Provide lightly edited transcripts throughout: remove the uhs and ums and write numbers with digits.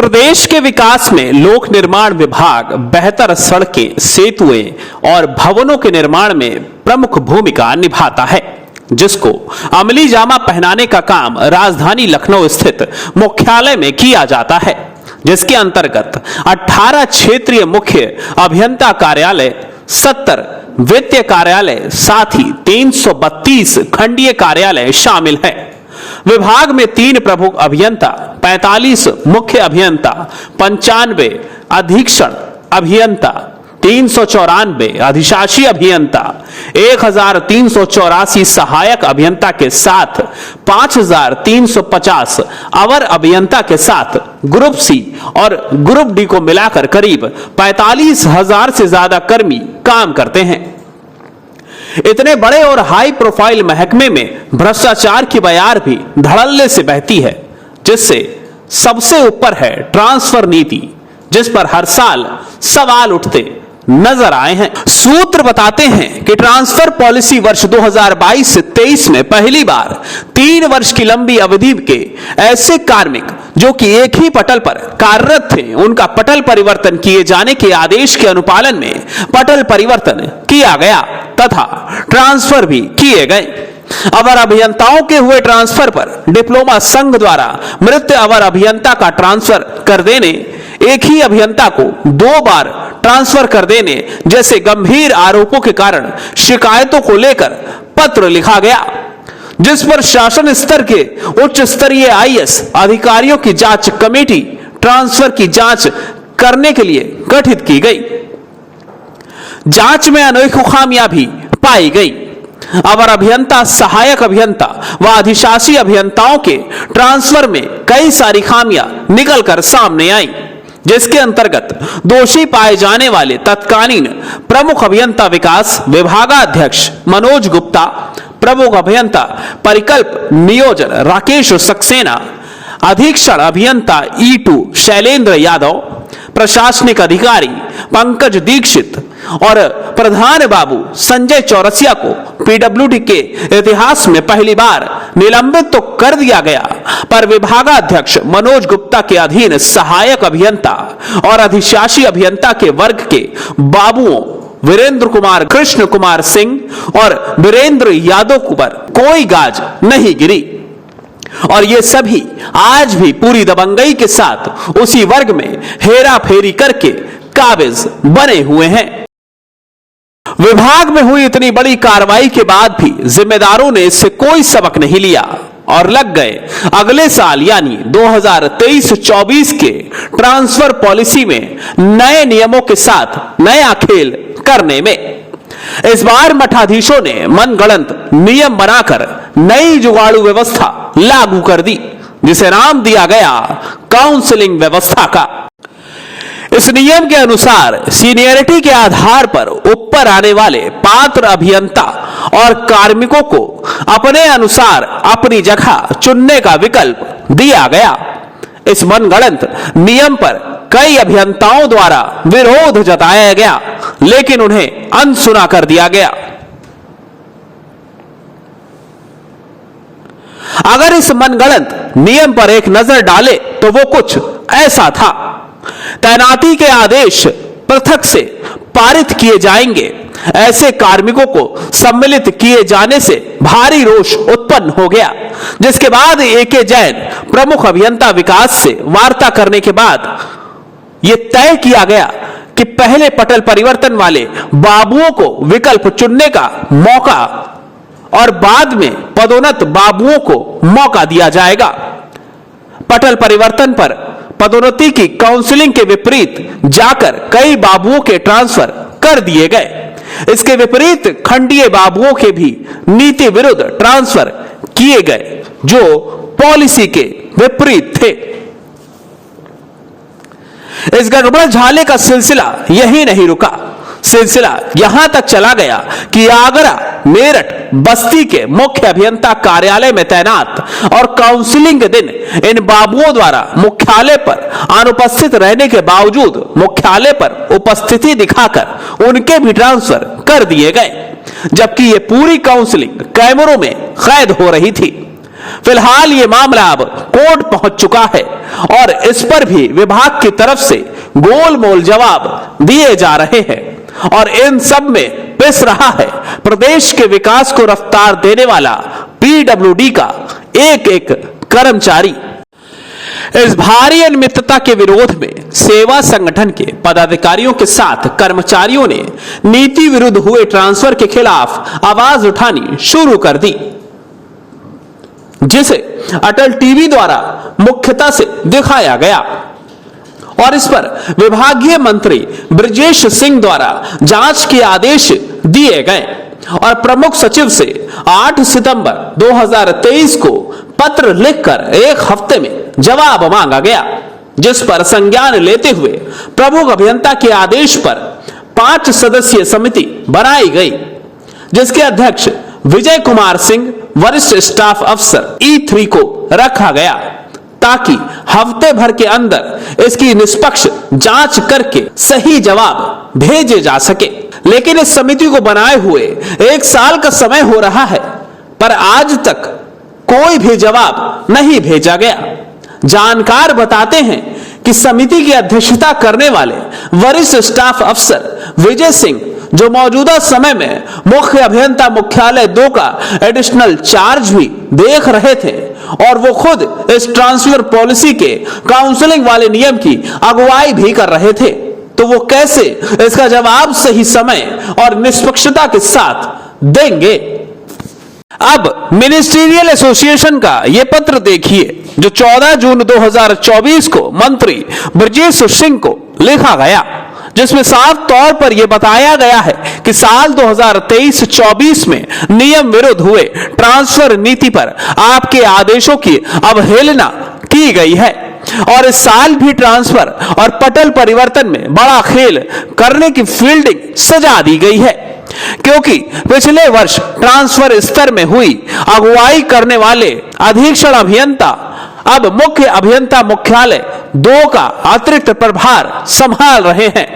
प्रदेश के विकास में लोक निर्माण विभाग बेहतर सड़कें, सेतुएं और भवनों के निर्माण में प्रमुख भूमिका निभाता है, जिसको अमली जामा पहनाने का काम राजधानी लखनऊ स्थित मुख्यालय में किया जाता है, जिसके अंतर्गत 18 क्षेत्रीय मुख्य अभियंता कार्यालय, 70 वित्तीय कार्यालय, साथ ही 332 खंडीय कार्यालय शामिल हैं। विभाग में 3 प्रमुख अभियंता, 45 मुख्य अभियंता, 95 अधीक्षण अभियंता, 394 अधिशासी अभियंता, 1384 सहायक अभियंता के साथ 5350 अवर अभियंता के साथ ग्रुप सी और ग्रुप डी को मिलाकर करीब 45,000 से ज्यादा कर्मी काम करते हैं। इतने बड़े और हाई प्रोफाइल महकमे में भ्रष्टाचार की बयार भी धड़ल्ले से बहती है, जिससे सबसे ऊपर है ट्रांसफर नीति, जिस पर हर साल सवाल उठते नजर आए हैं। सूत्र बताते हैं कि ट्रांसफर पॉलिसी वर्ष 2022 से 23 में पहली बार 3 वर्ष की लंबी अवधि के ऐसे कार्मिक जो कि एक ही पटल पर कार्यरत थे, उनका पटल परिवर्तन किए जाने के आदेश के अनुपालन में पटल परिवर्तन किया गया तथा ट्रांसफर भी किए गए। अवर अभियंताओं के हुए ट्रांसफर पर डिप्लोमा संघ द्वारा मृत अवर अभियंता का ट्रांसफर कर देने, एक ही अभियंता को 2 बार ट्रांसफर कर देने जैसे गंभीर आरोपों के कारण शिकायतों को लेकर पत्र लिखा गया, जिस पर शासन स्तर के उच्च स्तरीय आईएएस अधिकारियों की जांच कमेटी ट्रांसफर की जांच करने के लिए गठित की गई। जांच में अनेकों खामियां भी पाई गई। अवर अभियंता, सहायक अभियंता व अधिशासी अभियंताओं के ट्रांसफर में कई सारी खामियां निकलकर सामने आई, जिसके अंतर्गत दोषी पाए जाने वाले तत्कालीन प्रमुख अभियंता विकास विभागाध्यक्ष मनोज गुप्ता, प्रमुख अभियंता परिकल्प नियोजन राकेश सक्सेना, अधीक्षण अभियंता E2 शैलेंद्र यादव, प्रशासनिक अधिकारी पंकज दीक्षित और प्रधान बाबू संजय चौरसिया को पीडब्ल्यूडी के इतिहास में पहली बार निलंबित तो कर दिया गया, पर विभागाध्यक्ष मनोज गुप्ता के अधीन सहायक अभियंता और अधिशासी अभियंता के वर्ग के बाबुओं वीरेंद्र कुमार, कृष्ण कुमार सिंह और वीरेंद्र यादव पर कोई गाज नहीं गिरी और ये सभी आज भी पूरी दबंगई के साथ उसी वर्ग में हेरा फेरी करके काबिज बने हुए हैं। विभाग में हुई इतनी बड़ी कार्रवाई के बाद भी जिम्मेदारों ने इससे कोई सबक नहीं लिया और लग गए अगले साल यानी 2023-24 के ट्रांसफर पॉलिसी में नए नियमों के साथ नया खेल करने में। इस बार मठाधीशों ने मनगढ़ंत नियम बनाकर नई जुगाड़ू व्यवस्था लागू कर दी, जिसे नाम दिया गया काउंसलिंग व्यवस्था का। इस नियम के अनुसार सीनियरिटी के आधार पर ऊपर आने वाले पात्र अभियंता और कार्मिकों को अपने अनुसार अपनी जगह चुनने का विकल्प दिया गया। इस मनगढ़ंत नियम पर कई अभियंताओं द्वारा विरोध जताया गया, लेकिन उन्हें अनसुना कर दिया गया। अगर इस मनगढ़ंत नियम पर एक नजर डाले तो वो कुछ ऐसा था। तैनाती के आदेश पृथक से पारित किए जाएंगे, ऐसे कार्मिकों को सम्मिलित किए जाने से भारी रोष उत्पन्न हो गया, जिसके बाद एके जैन प्रमुख अभियंता विकास से वार्ता करने के बाद यह तय किया गया कि पहले पटल परिवर्तन वाले बाबुओं को विकल्प चुनने का मौका और बाद में पदोन्नत बाबुओं को मौका दिया जाएगा। पटल परिवर्तन पर पदोन्नति की काउंसलिंग के विपरीत जाकर कई बाबुओं के ट्रांसफर कर दिए गए। इसके विपरीत खंडीय बाबुओं के भी नीति विरुद्ध ट्रांसफर किए गए, जो पॉलिसी के विपरीत थे। इस गड़बड़ झाले का सिलसिला यही नहीं रुका। सिलसिला यहां तक चला गया कि आगरा, मेरठ, बस्ती के मुख्य अभियंता कार्यालय में तैनात और काउंसलिंग के दिन इन बाबुओं द्वारा मुख्यालय पर अनुपस्थित रहने के बावजूद मुख्यालय पर उपस्थिति दिखाकर उनके भी ट्रांसफर कर दिए गए, जबकि ये पूरी काउंसलिंग कैमरों में कैद हो रही थी। फिलहाल ये मामला अब कोर्ट पहुंच चुका है और इस पर भी विभाग की तरफ से गोलमोल जवाब दिए जा रहे हैं और इन सब में पिस रहा है प्रदेश के विकास को रफ्तार देने वाला पीडब्ल्यूडी का एक एक कर्मचारी। इस भारी अनियमितता के विरोध में सेवा संगठन के पदाधिकारियों के साथ कर्मचारियों ने नीति विरुद्ध हुए ट्रांसफर के खिलाफ आवाज उठानी शुरू कर दी, जिसे अटल टीवी द्वारा मुख्यता से दिखाया गया और इस पर विभागीय मंत्री ब्रजेश सिंह द्वारा जांच के आदेश दिए गए और प्रमुख सचिव से 8 सितंबर 2023 को पत्र लिखकर एक हफ्ते में जवाब मांगा गया, जिस पर संज्ञान लेते हुए प्रमुख अभियंता के आदेश पर 5 सदस्यीय समिति बनाई गई, जिसके अध्यक्ष विजय कुमार सिंह वरिष्ठ स्टाफ अफसर E3 को रखा गया ताकि हफ्ते भर के अंदर इसकी निष्पक्ष जांच करके सही जवाब भेजे जा सके। लेकिन इस समिति को बनाए हुए 1 साल का समय हो रहा है पर आज तक कोई भी जवाब नहीं भेजा गया। जानकार बताते हैं कि समिति की अध्यक्षता करने वाले वरिष्ठ स्टाफ अफसर विजय सिंह, जो मौजूदा समय में मुख्य अभियंता मुख्यालय 2 का एडिशनल चार्ज भी देख रहे थे और वो खुद इस ट्रांसफर पॉलिसी के काउंसलिंग वाले नियम की अगुवाई भी कर रहे थे, तो वो कैसे इसका जवाब सही समय और निष्पक्षता के साथ देंगे। अब मिनिस्ट्रियल एसोसिएशन का यह पत्र देखिए जो 14 जून 2024 को मंत्री ब्रजेश सिंह को लिखा गया, जिसमें साफ तौर पर यह बताया गया है कि साल 2023-24 में नियम विरुद्ध हुए ट्रांसफर नीति पर आपके आदेशों की अवहेलना की गई है और इस साल भी ट्रांसफर और पटल परिवर्तन में बड़ा खेल करने की फील्डिंग सजा दी गई है, क्योंकि पिछले वर्ष ट्रांसफर स्तर में हुई अगुवाई करने वाले अधीक्षण अभियंता अब मुख्य अभियंता मुख्यालय 2 का अतिरिक्त प्रभार संभाल रहे हैं।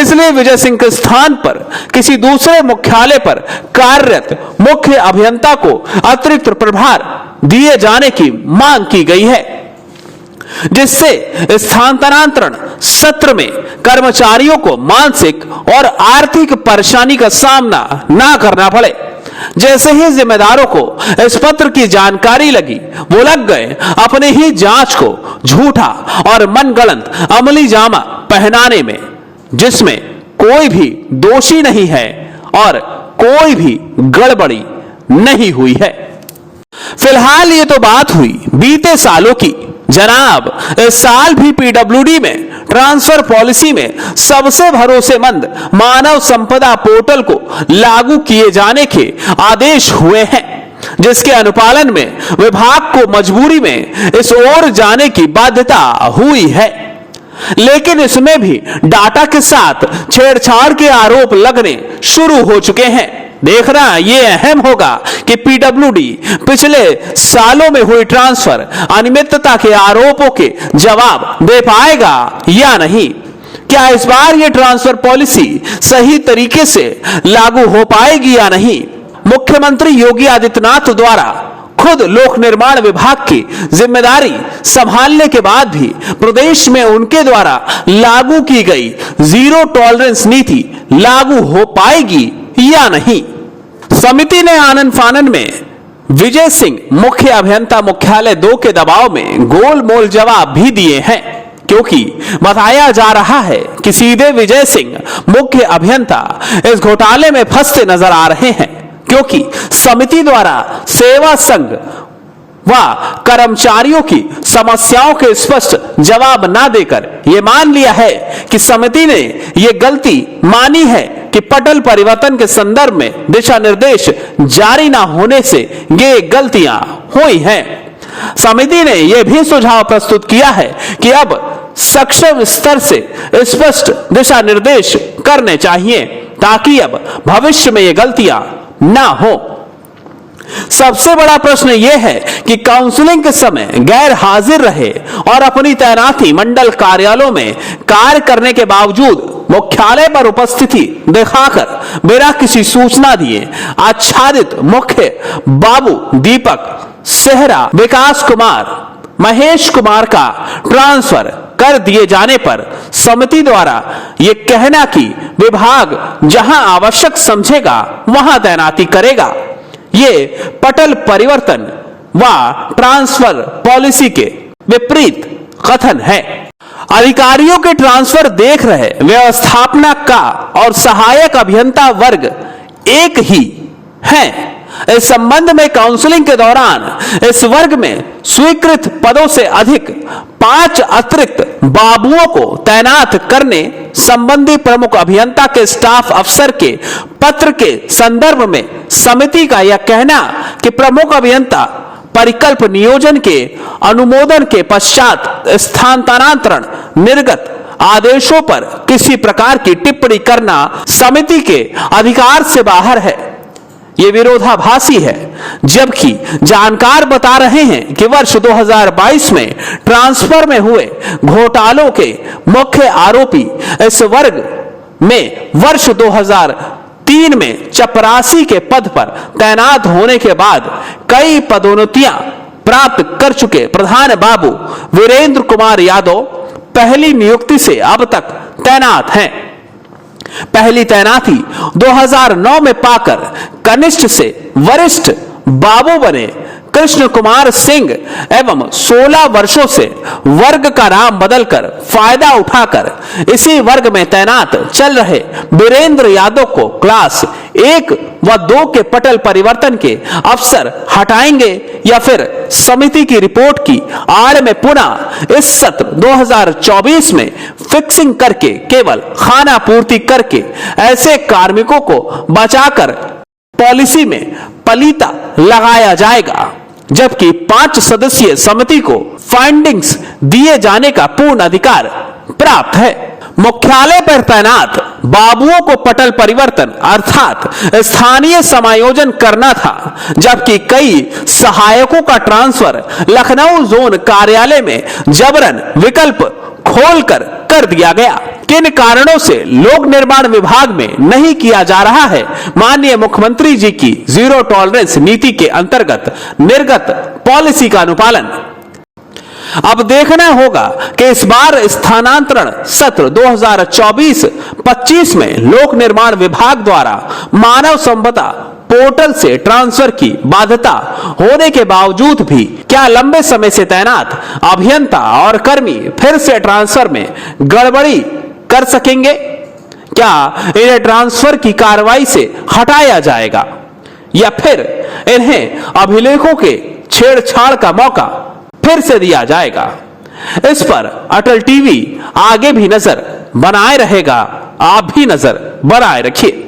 इसलिए विजय सिंह के स्थान पर किसी दूसरे मुख्यालय पर कार्यरत मुख्य अभियंता को अतिरिक्त प्रभार दिए जाने की मांग की गई है, जिससे स्थानांतरण सत्र में कर्मचारियों को मानसिक और आर्थिक परेशानी का सामना ना करना पड़े। जैसे ही जिम्मेदारों को इस पत्र की जानकारी लगी, वो लग गए अपने ही जांच को झूठा और मनगढ़ंत अमली जामा पहनाने में, जिसमें कोई भी दोषी नहीं है और कोई भी गड़बड़ी नहीं हुई है। फिलहाल ये तो बात हुई बीते सालों की। जनाब, इस साल भी पीडब्ल्यूडी में ट्रांसफर पॉलिसी में सबसे भरोसेमंद मानव संपदा पोर्टल को लागू किए जाने के आदेश हुए हैं, जिसके अनुपालन में विभाग को मजबूरी में इस ओर जाने की बाध्यता हुई है। लेकिन इसमें भी डाटा के साथ छेड़छाड़ के आरोप लगने शुरू हो चुके हैं। देखना यह अहम होगा कि पीडब्ल्यूडी पिछले सालों में हुई ट्रांसफर अनियमितता के आरोपों के जवाब दे पाएगा या नहीं। क्या इस बार यह ट्रांसफर पॉलिसी सही तरीके से लागू हो पाएगी या नहीं। मुख्यमंत्री योगी आदित्यनाथ द्वारा खुद लोक निर्माण विभाग की जिम्मेदारी संभालने के बाद भी प्रदेश में उनके द्वारा लागू की गई जीरो टॉलरेंस नीति लागू हो पाएगी या नहीं। समिति ने आनन फानन में विजय सिंह मुख्य अभियंता मुख्यालय 2 के दबाव में गोलमोल जवाब भी दिए हैं, क्योंकि बताया जा रहा है कि सीधे विजय सिंह मुख्य अभियंता इस घोटाले में फंसते नजर आ रहे हैं, क्योंकि समिति द्वारा सेवा संघ व कर्मचारियों की समस्याओं के स्पष्ट जवाब ना देकर यह मान लिया है कि समिति ने यह गलती मानी है कि पटल परिवर्तन के संदर्भ में दिशा निर्देश जारी ना होने से ये गलतियां हुई हैं। समिति ने यह भी सुझाव प्रस्तुत किया है कि अब सक्षम स्तर से स्पष्ट दिशा निर्देश करने चाहिए ताकि अब भविष्य में ये गलतियां ना हो। सबसे बड़ा प्रश्न यह है कि काउंसलिंग के समय गैर हाजिर रहे और अपनी तैनाती मंडल कार्यालयों में कार्य करने के बावजूद मुख्यालय पर उपस्थिति दिखाकर बिना किसी सूचना दिए आच्छादित मुख्य बाबू दीपक सेहरा विकास कुमार महेश कुमार का ट्रांसफर कर दिए जाने पर समिति द्वारा यह कहना कि विभाग जहां आवश्यक समझेगा वहां तैनाती करेगा, ये पटल परिवर्तन व ट्रांसफर पॉलिसी के विपरीत कथन है। अधिकारियों के ट्रांसफर देख रहे व्यवस्थापना का और सहायक अभियंता वर्ग एक ही है। इस संबंध में काउंसलिंग के दौरान इस वर्ग में स्वीकृत पदों से अधिक 5 अतिरिक्त बाबुओं को तैनात करने संबंधी प्रमुख अभियंता के स्टाफ अफसर के पत्र के संदर्भ में समिति का यह कहना कि प्रमुख अभियंता परिकल्प नियोजन के अनुमोदन के पश्चात स्थानांतरण निर्गत आदेशों पर किसी प्रकार की टिप्पणी करना समिति के अधिकार से बाहर है। ये विरोधाभासी है, जबकि जानकार बता रहे हैं कि वर्ष 2022 में ट्रांसफर में हुए घोटालों के मुख्य आरोपी इस वर्ग में वर्ष 2003 में चपरासी के पद पर तैनात होने के बाद कई पदोन्नतियां प्राप्त कर चुके प्रधान बाबू वीरेंद्र कुमार यादव पहली नियुक्ति से अब तक तैनात हैं। पहली तैनाती 2009 में पाकर कनिष्ठ से वरिष्ठ बाबू बने कृष्ण कुमार सिंह एवं 16 वर्षों से वर्ग का नाम बदलकर फायदा उठाकर इसी वर्ग में तैनात चल रहे वीरेंद्र यादव को क्लास 1 व 2 के पटल परिवर्तन के अफसर हटाएंगे या फिर समिति की रिपोर्ट की आड़ में पुनः इस सत्र 2024 में फिक्सिंग करके केवल खाना पूर्ति करके ऐसे कार्मिकों को बचाकर पॉलिसी में पलीता लगाया जाएगा, जबकि 5 सदस्यीय समिति को फाइंडिंग्स दिए जाने का पूर्ण अधिकार प्राप्त है। मुख्यालय पर तैनात बाबुओं को पटल परिवर्तन अर्थात स्थानीय समायोजन करना था, जबकि कई सहायकों का ट्रांसफर लखनऊ जोन कार्यालय में जबरन विकल्प खोलकर कर दिया गया। किन कारणों से लोक निर्माण विभाग में नहीं किया जा रहा है माननीय मुख्यमंत्री जी की जीरो टॉलरेंस नीति के अंतर्गत निर्गत पॉलिसी का अनुपालन? अब देखना होगा कि इस बार स्थानांतरण सत्र 2024-25 में लोक निर्माण विभाग द्वारा मानव संपदा पोर्टल से ट्रांसफर की बाध्यता होने के बावजूद भी क्या लंबे समय से तैनात अभियंता और कर्मी फिर से ट्रांसफर में गड़बड़ी कर सकेंगे? क्या इन्हें ट्रांसफर की कार्रवाई से हटाया जाएगा या फिर इन्हें अभिलेखों के छेड़छाड़ का मौका फिर से दिया जाएगा? इस पर अटल टीवी आगे भी नजर बनाए रहेगा। आप भी नजर बनाए रखिए।